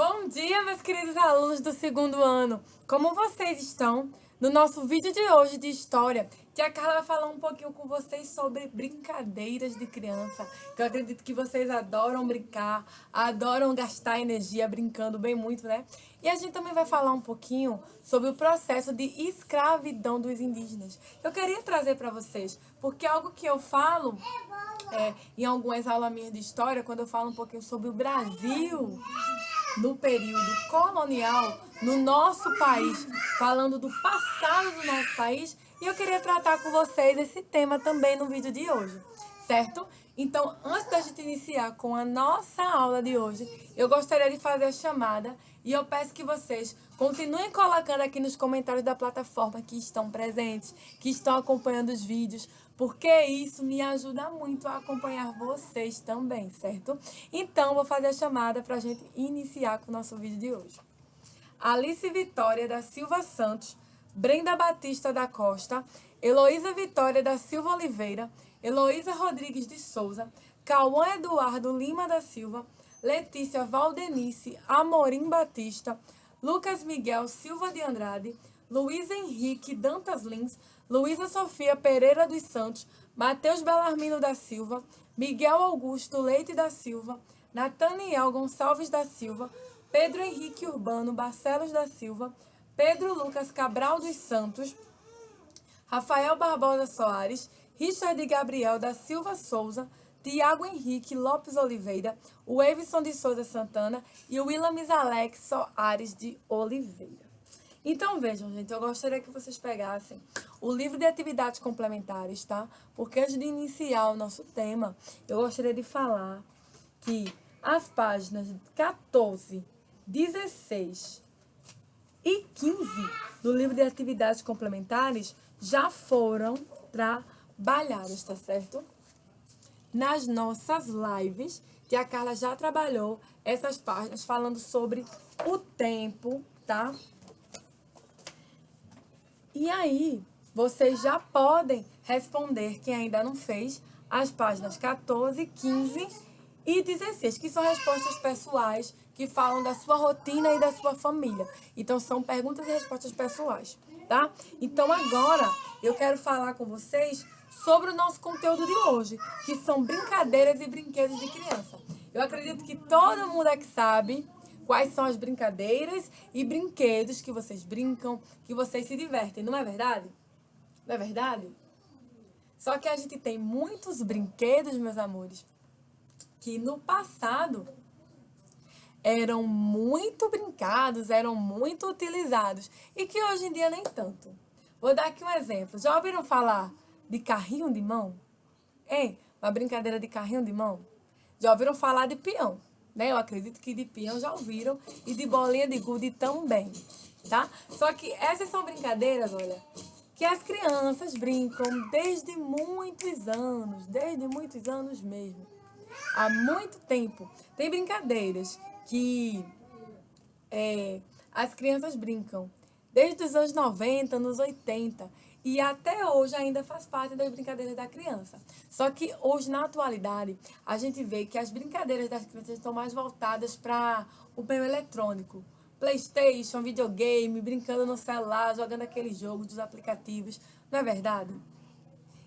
Bom dia, meus queridos alunos do segundo ano! Como vocês estão? No nosso vídeo de hoje de história, tia Carla vai falar um pouquinho com vocês sobre brincadeiras de criança. Que eu acredito que vocês adoram brincar, adoram gastar energia brincando bem muito, né? E a gente também vai falar um pouquinho sobre o processo de escravidão dos indígenas. Eu queria trazer para vocês, porque é algo que eu falo em algumas aulas minhas de história, quando eu falo um pouquinho sobre o Brasil no período colonial, no nosso país, falando do passado do nosso país, e eu queria tratar com vocês esse tema também no vídeo de hoje, certo? Então, antes da gente iniciar com a nossa aula de hoje, eu gostaria de fazer a chamada e eu peço que vocês continuem colocando aqui nos comentários da plataforma que estão presentes, que estão acompanhando os vídeos, porque isso me ajuda muito a acompanhar vocês também, certo? Então, vou fazer a chamada para a gente iniciar com o nosso vídeo de hoje. Alice Vitória da Silva Santos, Brenda Batista da Costa, Heloísa Vitória da Silva Oliveira, Heloísa Rodrigues de Souza, Cauã Eduardo Lima da Silva, Letícia Valdenice Amorim Batista, Lucas Miguel Silva de Andrade, Luiz Henrique Dantas Lins, Luísa Sofia Pereira dos Santos, Matheus Belarmino da Silva, Miguel Augusto Leite da Silva, Nathaniel Gonçalves da Silva, Pedro Henrique Urbano Barcelos da Silva, Pedro Lucas Cabral dos Santos, Rafael Barbosa Soares, Richard Gabriel da Silva Souza, Tiago Henrique Lopes Oliveira, o Evison de Souza Santana e o Willamis Alex Soares de Oliveira. Então, vejam, gente, eu gostaria que vocês pegassem o livro de atividades complementares, tá? Porque antes de iniciar o nosso tema, eu gostaria de falar que as páginas 14, 16 e 15 do livro de atividades complementares já foram trabalhadas, tá certo? Nas nossas lives, tia Carla já trabalhou essas páginas falando sobre o tempo, tá? E aí, vocês já podem responder, quem ainda não fez, as páginas 14, 15 e 16, que são respostas pessoais que falam da sua rotina e da sua família. Então, são perguntas e respostas pessoais, tá? Então, agora, eu quero falar com vocês sobre o nosso conteúdo de hoje, que são brincadeiras e brinquedos de criança. Eu acredito que todo mundo aqui sabe quais são as brincadeiras e brinquedos que vocês brincam, que vocês se divertem, não é verdade? Não é verdade? Só que a gente tem muitos brinquedos, meus amores, que no passado eram muito brincados, eram muito utilizados e que hoje em dia nem tanto. Vou dar aqui um exemplo. Já ouviram falar de carrinho de mão? Hein? Uma brincadeira de carrinho de mão? Já ouviram falar de peão? Né? Eu acredito que de peão já ouviram e de bolinha de gude também, tá? Só que essas são brincadeiras, olha, que as crianças brincam desde muitos anos mesmo. Há muito tempo. Tem brincadeiras que as crianças brincam desde os anos 90, anos 80, e até hoje ainda faz parte das brincadeiras da criança. Só que hoje, na atualidade, a gente vê que as brincadeiras das crianças estão mais voltadas para o meio eletrônico. PlayStation, videogame, brincando no celular, jogando aqueles jogos dos aplicativos. Não é verdade?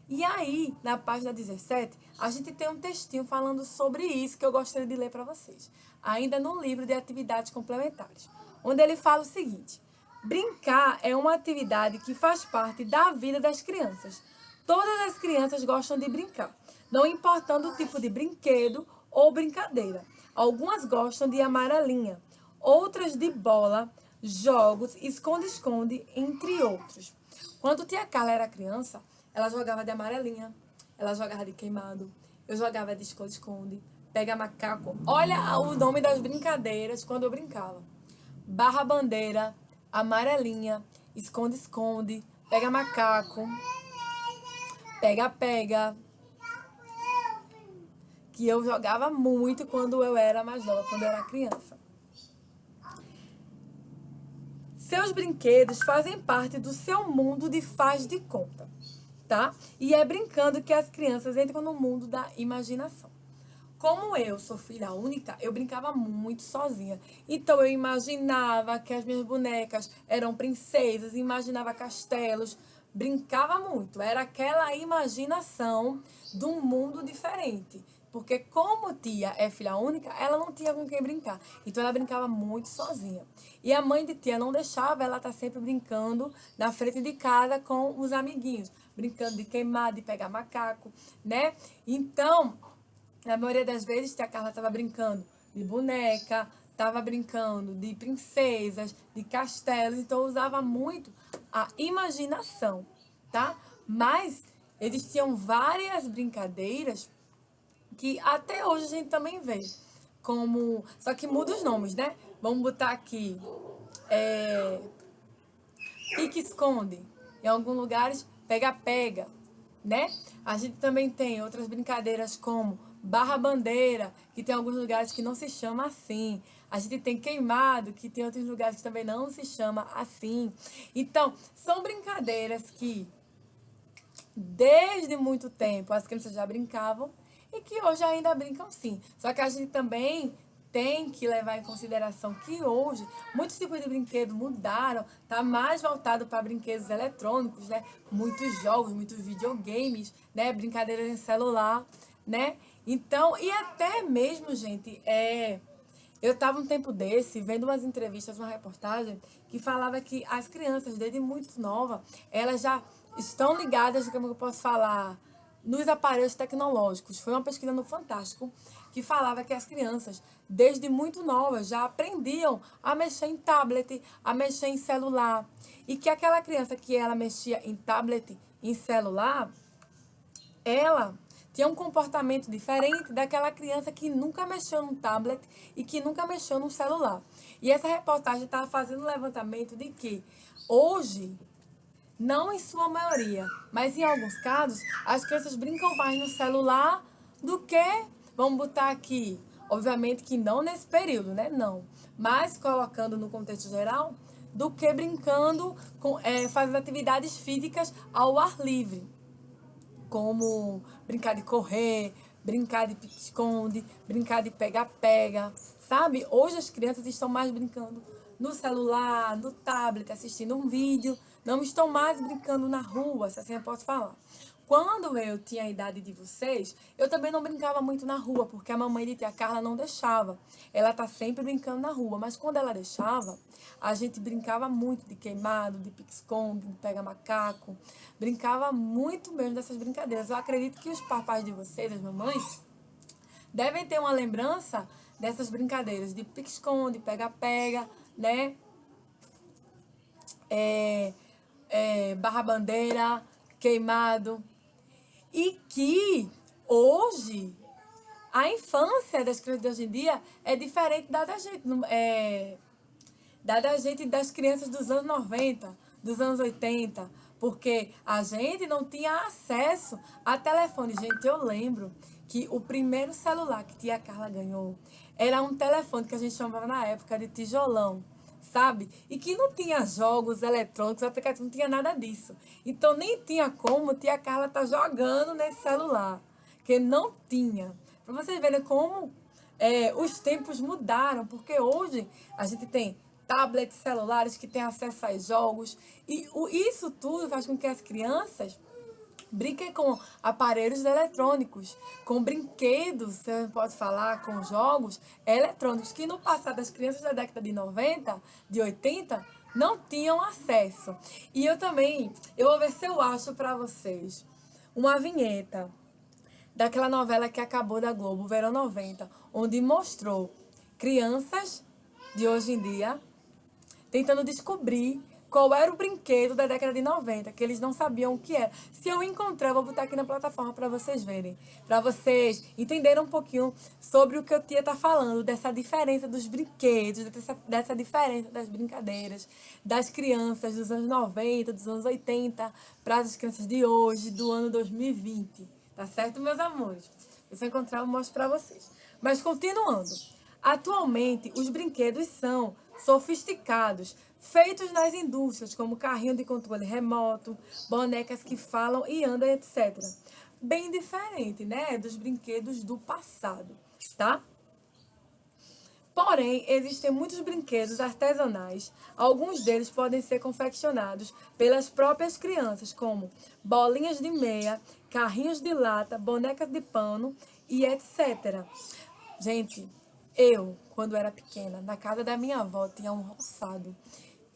E aí, na página 17, a gente tem um textinho falando sobre isso que eu gostaria de ler para vocês. Ainda no livro de atividades complementares, onde ele fala o seguinte: brincar é uma atividade que faz parte da vida das crianças. Todas as crianças gostam de brincar, não importando o tipo de brinquedo ou brincadeira. Algumas gostam de amarelinha, outras de bola, jogos, esconde-esconde, entre outros. Quando tia Carla era criança, ela jogava de amarelinha, ela jogava de queimado, eu jogava de esconde-esconde, pega macaco. Olha o nome das brincadeiras quando eu brincava: barra-bandeira, amarelinha, esconde-esconde, pega macaco, pega-pega, que eu jogava muito quando eu era mais nova, quando eu era criança. Seus brinquedos fazem parte do seu mundo de faz de conta, tá? E é brincando que as crianças entram no mundo da imaginação. como eu sou filha única, eu brincava muito sozinha. Então eu imaginava que as minhas bonecas eram princesas, imaginava castelos, brincava muito. Era aquela imaginação de um mundo diferente. Porque como tia é filha única, ela não tinha com quem brincar. Então ela brincava muito sozinha. E a mãe de tia não deixava ela estar sempre brincando na frente de casa com os amiguinhos. Brincando de queimar, de pegar macaco, né? Então, na maioria das vezes, tia Carla estava brincando de boneca, estava brincando de princesas, de castelos. Então usava muito a imaginação, tá? Mas existiam várias brincadeiras que até hoje a gente também vê. Como. Só que muda os nomes, né? Vamos botar aqui. Pique-esconde. Em alguns lugares, pega-pega, né? A gente também tem outras brincadeiras como barra-bandeira, que tem alguns lugares que não se chama assim. A gente tem queimado, que tem outros lugares que também não se chama assim. Então, são brincadeiras que desde muito tempo as crianças já brincavam e que hoje ainda brincam sim. Só que a gente também tem que levar em consideração que hoje muitos tipos de brinquedos mudaram, tá mais voltado para brinquedos eletrônicos, né? Muitos jogos, muitos videogames, né? Brincadeiras em celular, né? Então, e até mesmo, gente, eu estava um tempo desse vendo umas entrevistas, uma reportagem que falava que as crianças, desde muito nova, elas já estão ligadas, como eu posso falar, nos aparelhos tecnológicos. Foi uma pesquisa no Fantástico que falava que as crianças, desde muito novas, já aprendiam a mexer em tablet, a mexer em celular. E que aquela criança que ela mexia em tablet, em celular, ela tinha um comportamento diferente daquela criança que nunca mexeu num tablet e que nunca mexeu num celular. E essa reportagem estava fazendo um levantamento de que hoje, não em sua maioria, mas em alguns casos, as crianças brincam mais no celular do que, vamos botar aqui, obviamente que não nesse período, né? Não. Mas colocando no contexto geral, do que brincando, fazendo atividades físicas ao ar livre, como brincar de correr, brincar de pique-esconde, brincar de pega-pega, sabe? Hoje as crianças estão mais brincando no celular, no tablet, assistindo um vídeo, não estão mais brincando na rua, se assim eu posso falar. Quando eu tinha a idade de vocês, eu também não brincava muito na rua, porque a mamãe de tia Carla não deixava. Ela tá sempre brincando na rua, mas quando ela deixava, a gente brincava muito de queimado, de pique-esconde, de pega-macaco. Brincava muito mesmo dessas brincadeiras. Eu acredito que os papais de vocês, as mamães, devem ter uma lembrança dessas brincadeiras de pique-esconde, pega-pega, né? Barra-bandeira, queimado. E que hoje a infância das crianças de hoje em dia é diferente da gente. Da gente das crianças dos anos 90, dos anos 80, porque a gente não tinha acesso a telefone. Gente, eu lembro que o primeiro celular que tia Carla ganhou era um telefone que a gente chamava na época de tijolão, sabe? E que não tinha jogos eletrônicos, aplicativos, não tinha nada disso. Então nem tinha como tia Carla tá jogando nesse celular, que não tinha. Para vocês verem como os tempos mudaram, porque hoje a gente tem tablets, celulares que têm acesso a jogos. E isso tudo faz com que as crianças brinquem com aparelhos eletrônicos, com brinquedos, você pode falar, com jogos eletrônicos, que no passado as crianças da década de 90, de 80, não tinham acesso. E eu vou ver se eu acho para vocês uma vinheta daquela novela que acabou da Globo, Verão 90, onde mostrou crianças de hoje em dia tentando descobrir qual era o brinquedo da década de 90, que eles não sabiam o que era. Se eu encontrar, eu vou botar aqui na plataforma para vocês verem, para vocês entenderem um pouquinho sobre o que eu tinha estar falando, dessa diferença dos brinquedos, dessa diferença das brincadeiras, das crianças dos anos 90, dos anos 80, para as crianças de hoje, do ano 2020. Tá certo, meus amores? Se eu encontrar, eu mostro para vocês. Mas continuando. Atualmente, os brinquedos são sofisticados, feitos nas indústrias, como carrinho de controle remoto, bonecas que falam e andam, etc. Bem diferente, né, dos brinquedos do passado. tá? Porém, existem muitos brinquedos artesanais. Alguns deles podem ser confeccionados pelas próprias crianças, como bolinhas de meia, carrinhos de lata, bonecas de pano e etc. Gente, eu, quando era pequena, na casa da minha avó tinha um roçado.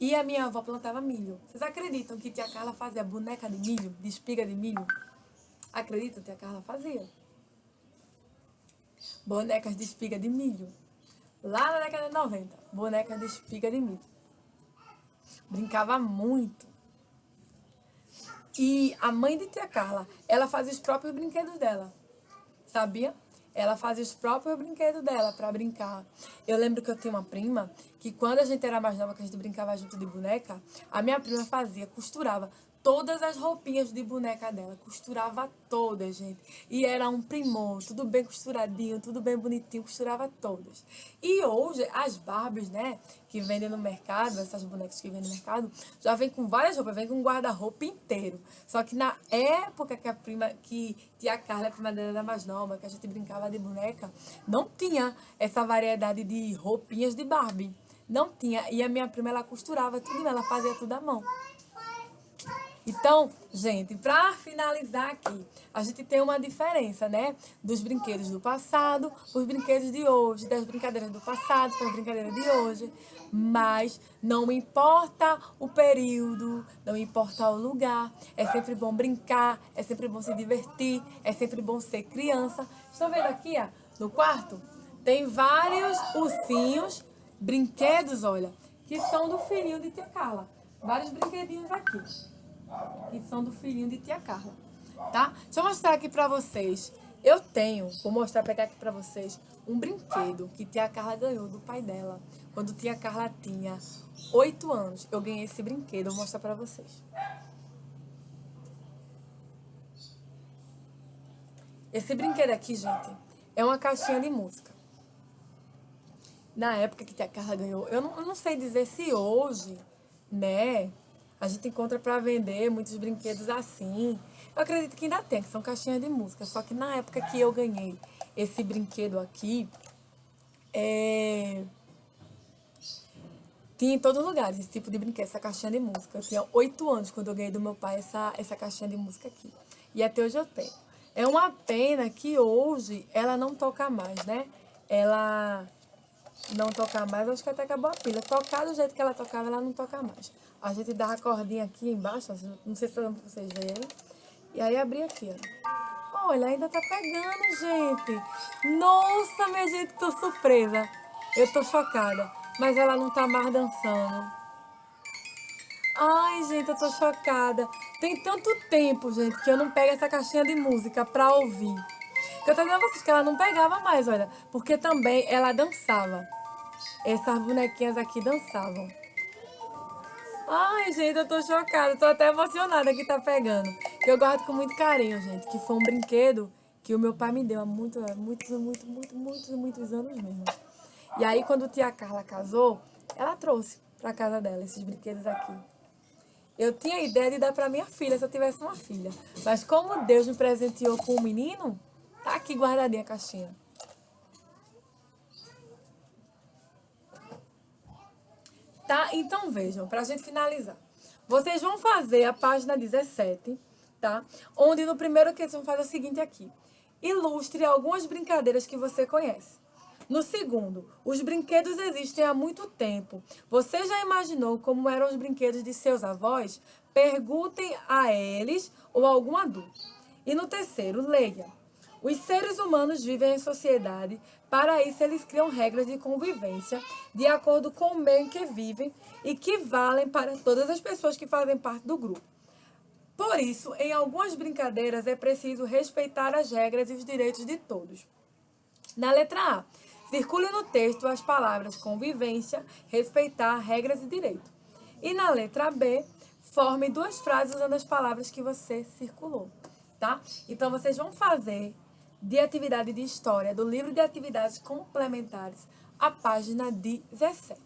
E a minha avó plantava milho. Vocês acreditam que tia Carla fazia boneca de milho, de espiga de milho? Acreditam que tia Carla fazia? Bonecas de espiga de milho. Lá na década de 90, bonecas de espiga de milho. Brincava muito. E a mãe de tia Carla, ela fazia os próprios brinquedos dela. Sabia? Ela fazia os próprios brinquedos dela pra brincar. Eu lembro que eu tinha uma prima que quando a gente era mais nova, que a gente brincava junto de boneca, a minha prima fazia, costurava todas as roupinhas de boneca dela. Costurava todas, gente. E era um primor, tudo bem costuradinho, tudo bem bonitinho, costurava todas. E hoje, as Barbies, né, que vendem no mercado, essas bonecas que vendem no mercado, já vem com várias roupas, vem com um guarda-roupa inteiro. Só que na época que tia Carla, a prima dela era mais nova, que a gente brincava de boneca, não tinha essa variedade de roupinhas de Barbie. Não tinha. E a minha prima, ela costurava tudo, ela fazia tudo à mão. Então, gente, para finalizar aqui, a gente tem uma diferença, né? Dos brinquedos do passado, os brinquedos de hoje, das brincadeiras do passado para as brincadeiras de hoje. Mas não importa o período, não importa o lugar, é sempre bom brincar, é sempre bom se divertir, é sempre bom ser criança. Estão vendo aqui, ó, no quarto? Tem vários ursinhos, brinquedos, olha, que são do filhinho de tia Carla. Vários brinquedinhos aqui que são do filhinho de tia Carla, tá? Deixa eu mostrar aqui pra vocês. Vou mostrar, pegar aqui pra vocês, um brinquedo que tia Carla ganhou do pai dela. Quando tia Carla tinha 8 anos, eu ganhei esse brinquedo, vou mostrar pra vocês. Esse brinquedo aqui, gente, é uma caixinha de música. Na época que tia Carla ganhou, eu não sei dizer se hoje, né, a gente encontra para vender muitos brinquedos assim. Eu acredito que ainda tem, que são caixinhas de música. Só que na época que eu ganhei esse brinquedo aqui, tinha em todo lugar esse tipo de brinquedo, essa caixinha de música. Eu tinha 8 anos quando eu ganhei do meu pai essa caixinha de música aqui. E até hoje eu tenho. É uma pena que hoje ela não toca mais, né? Ela não toca mais, acho que até acabou a pilha. Tocar do jeito que ela tocava, ela não toca mais. A gente dava a cordinha aqui embaixo, não sei se vocês veem. E aí abria aqui, ó. Olha, ainda tá pegando, gente. Nossa, minha gente, tô surpresa. Eu tô chocada. Mas ela não tá mais dançando. Ai, gente, eu tô chocada. Tem tanto tempo, gente, que eu não pego essa caixinha de música pra ouvir. Que eu tô dizendo a vocês que ela não pegava mais, olha. Porque também ela dançava. Essas bonequinhas aqui dançavam. Ai, gente, eu tô chocada. Tô até emocionada que tá pegando. Que eu guardo com muito carinho, gente. Que foi um brinquedo que o meu pai me deu há muitos anos mesmo. E aí, quando tia Carla casou, ela trouxe pra casa dela esses brinquedos aqui. Eu tinha a ideia de dar pra minha filha, se eu tivesse uma filha. Mas como Deus me presenteou com um menino, tá aqui guardadinha a caixinha. Tá? Então vejam, pra gente finalizar. Vocês vão fazer a página 17, tá? Onde no primeiro que vocês vão fazer o seguinte aqui. Ilustre algumas brincadeiras que você conhece. No segundo, os brinquedos existem há muito tempo. Você já imaginou como eram os brinquedos de seus avós? Perguntem a eles ou a algum adulto. E no terceiro, leia. Os seres humanos vivem em sociedade, para isso eles criam regras de convivência de acordo com o meio em que vivem e que valem para todas as pessoas que fazem parte do grupo. Por isso, em algumas brincadeiras é preciso respeitar as regras e os direitos de todos. Na letra A, circule no texto as palavras convivência, respeitar, regras e direito. E na letra B, forme 2 frases usando as palavras que você circulou, tá? Então, vocês vão fazer de atividade de história do livro de atividades complementares a página 17.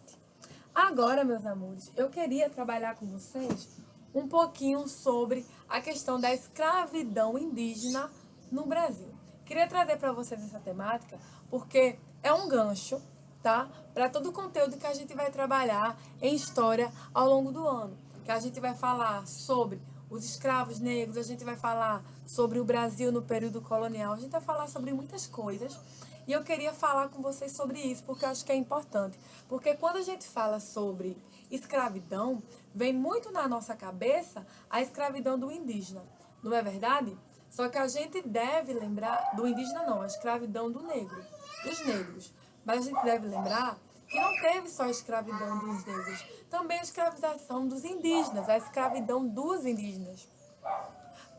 Agora, meus amores, eu queria trabalhar com vocês um pouquinho sobre a questão da escravidão indígena no Brasil. Queria trazer para vocês essa temática porque é um gancho, tá? Para todo o conteúdo que a gente vai trabalhar em história ao longo do ano. Que a gente vai falar sobre os escravos negros, a gente vai falar sobre o Brasil no período colonial, a gente vai falar sobre muitas coisas. E eu queria falar com vocês sobre isso, porque eu acho que é importante. Porque quando a gente fala sobre escravidão, vem muito na nossa cabeça a escravidão do indígena. Não é verdade? Só que a gente deve lembrar, do indígena não, a escravidão do negro, dos negros. Mas a gente deve lembrar que não teve só a escravidão dos negros, também a escravização dos indígenas, a escravidão dos indígenas.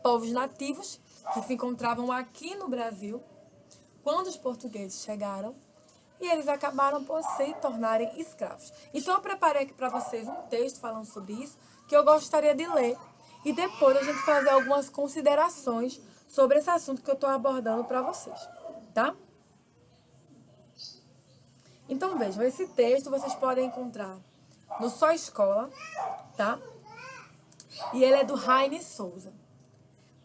Povos nativos que se encontravam aqui no Brasil quando os portugueses chegaram e eles acabaram por se tornarem escravos. Então eu preparei aqui para vocês um texto falando sobre isso que eu gostaria de ler e depois a gente fazer algumas considerações sobre esse assunto que eu estou abordando para vocês, tá? Então vejam, esse texto vocês podem encontrar no Só Escola, tá? E ele é do Heine Souza.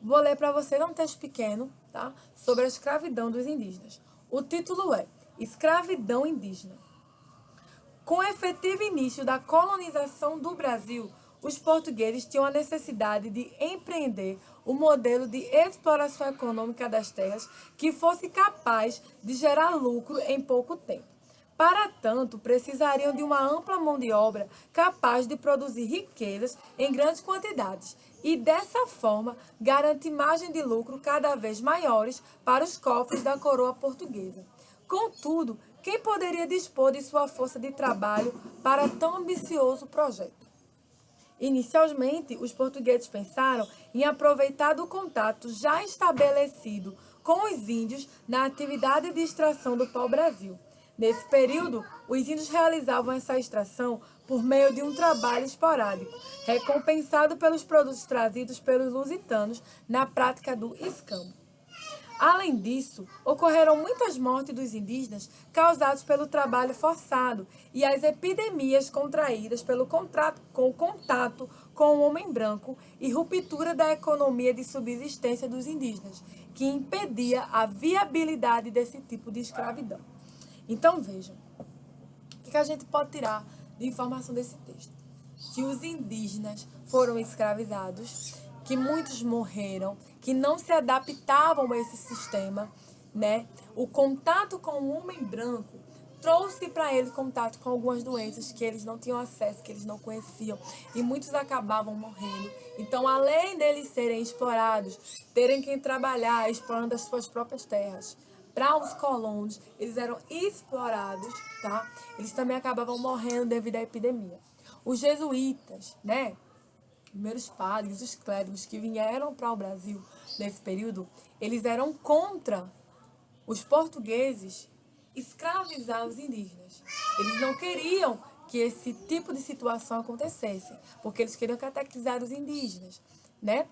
Vou ler para vocês um texto pequeno, tá? Sobre a escravidão dos indígenas. O título é Escravidão Indígena. Com o efetivo início da colonização do Brasil, os portugueses tinham a necessidade de empreender um modelo de exploração econômica das terras que fosse capaz de gerar lucro em pouco tempo. Para tanto, precisariam de uma ampla mão de obra capaz de produzir riquezas em grandes quantidades e, dessa forma, garantir margem de lucro cada vez maiores para os cofres da coroa portuguesa. Contudo, quem poderia dispor de sua força de trabalho para tão ambicioso projeto? Inicialmente, os portugueses pensaram em aproveitar do contato já estabelecido com os índios na atividade de extração do pau-brasil. Nesse período, os índios realizavam essa extração por meio de um trabalho esporádico, recompensado pelos produtos trazidos pelos lusitanos na prática do escambo. Além disso, ocorreram muitas mortes dos indígenas causadas pelo trabalho forçado e as epidemias contraídas pelo contato com o homem branco e ruptura da economia de subsistência dos indígenas, que impedia a viabilidade desse tipo de escravidão. Então vejam, o que a gente pode tirar de informação desse texto? Que os indígenas foram escravizados, que muitos morreram, que não se adaptavam a esse sistema, né? O contato com o homem branco trouxe para eles contato com algumas doenças que eles não tinham acesso, que eles não conheciam, e muitos acabavam morrendo. Então, além deles serem explorados, terem que trabalhar explorando as suas próprias terras, para os colonos, eles eram explorados, tá? Eles também acabavam morrendo devido à epidemia. Os jesuítas, né? Primeiros padres, os clérigos que vieram para o Brasil nesse período, eles eram contra os portugueses escravizar os indígenas. Eles não queriam que esse tipo de situação acontecesse, porque eles queriam catequizar os indígenas, né?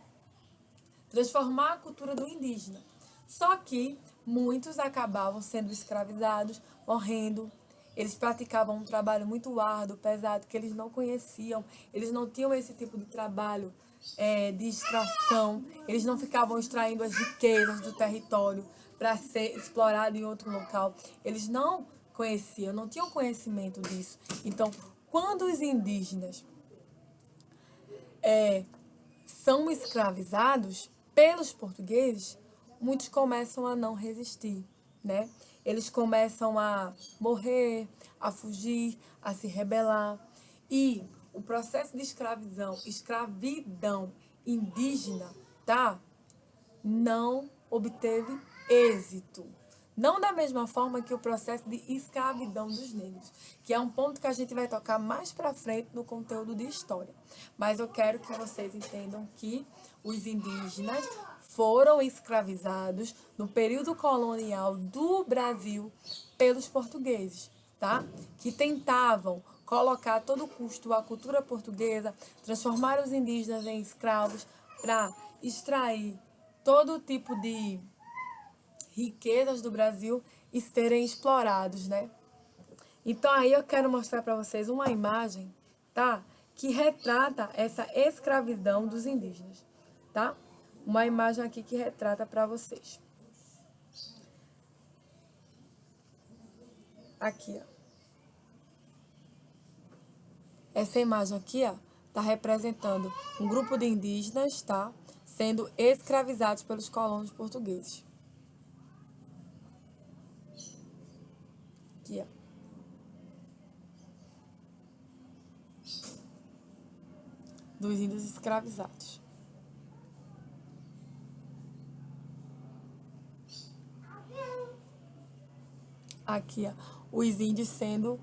Transformar a cultura do indígena. Só que muitos acabavam sendo escravizados, morrendo. Eles praticavam um trabalho muito árduo, pesado, que eles não conheciam. Eles não tinham esse tipo de trabalho de extração. Eles não ficavam extraindo as riquezas do território para ser explorado em outro local. Eles não conheciam, não tinham conhecimento disso. Então, quando os indígenas são escravizados pelos portugueses, muitos começam a não resistir, né? Eles começam a morrer, a fugir, a se rebelar. E o processo de escravidão indígena, tá? Não obteve êxito. Não da mesma forma que o processo de escravidão dos negros, que é um ponto que a gente vai tocar mais para frente no conteúdo de história. Mas eu quero que vocês entendam que os indígenas foram escravizados no período colonial do Brasil pelos portugueses, tá? Que tentavam colocar a todo custo a cultura portuguesa, transformar os indígenas em escravos para extrair todo tipo de riquezas do Brasil e serem explorados, né? Então aí eu quero mostrar para vocês uma imagem, tá? Que retrata essa escravidão dos indígenas, tá? Uma imagem aqui que retrata para vocês. Aqui, ó. Essa imagem aqui, ó, tá representando um grupo de indígenas, tá? Sendo escravizados pelos colonos portugueses. Aqui, ó. Dos índios escravizados. Aqui, ó, os índios sendo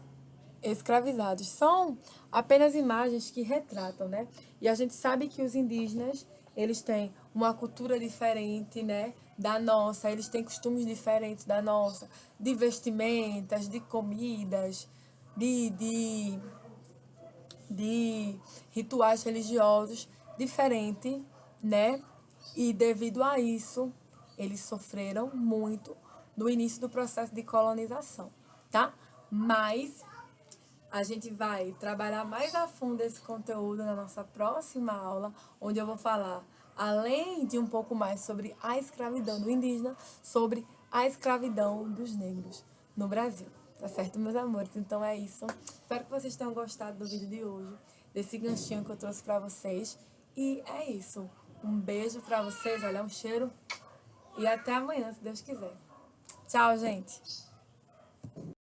escravizados. São apenas imagens que retratam, né? E a gente sabe que os indígenas, eles têm uma cultura diferente, né, da nossa, eles têm costumes diferentes da nossa, de vestimentas, de comidas, de, de, de rituais religiosos diferentes, né? E devido a isso, eles sofreram muito no início do processo de colonização, tá? Mas a gente vai trabalhar mais a fundo esse conteúdo na nossa próxima aula, onde eu vou falar, além de um pouco mais sobre a escravidão do indígena, sobre a escravidão dos negros no Brasil. Tá certo, meus amores? Então é isso. Espero que vocês tenham gostado do vídeo de hoje, desse ganchinho que eu trouxe pra vocês. E é isso. Um beijo pra vocês, olha, um cheiro. E até amanhã, se Deus quiser. Tchau, gente!